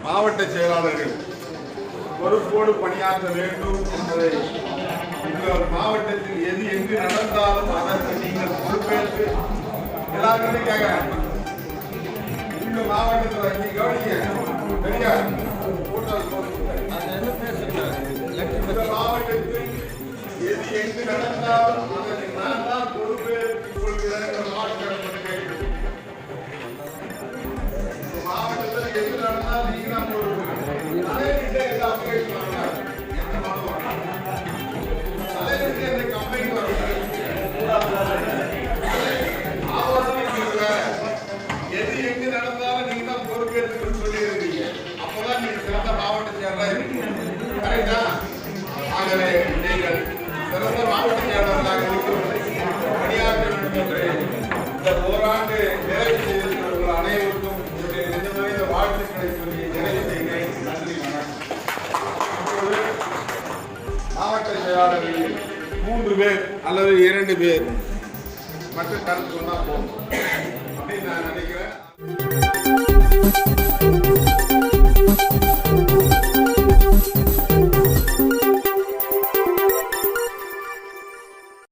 மாவட்ட செயலாளர்கள் பொறுப்போடு பணியாற்ற வேண்டும் என்பதை உங்கள் மாவட்டத்தில் எது எங்கு நடந்தாலும் அதற்கு நீங்கள் பொறுப்பேற்று எல்லாருமே கேட்கிறேன். இந்த மாவட்டத்தில் நீங்க கவனிக்க பெரியா இந்த மாவட்டத்தில் எது எங்கு நடந்தாலும் அதற்கு நான் தான் பொறுப்பேற்றுக் கொள்கிறேன். மாவட்டத்தில் எது நடந்தாலும் நீங்க தான் பொறுப்பு. எது எங்கு நடந்தாலும் நீங்க தான் பொறுப்பேற்று சொல்லி இருக்கீங்க. அப்பதான் நீங்க சிறந்த மாவட்ட செயலராக இருக்கீங்க. கரெக்டா? ஆகவே நீங்கள் சிறந்த மாவட்ட செயலராக பணியாற்ற வேண்டும் என்று இந்த ஓராண்டு நிறைவு செய்திருக்கிறவர்கள் அனைவருக்கும் என்னுடைய நிஜமறிந்த வாழ்த்துக்களை சொல்லி நிறைவு செய்கிறேன். நன்றி, வணக்கம். மாவட்ட செயலாளர்கள் 3 பேர் அல்லது 2 பேர் மட்டும் கருத்து சொன்னா போதும்.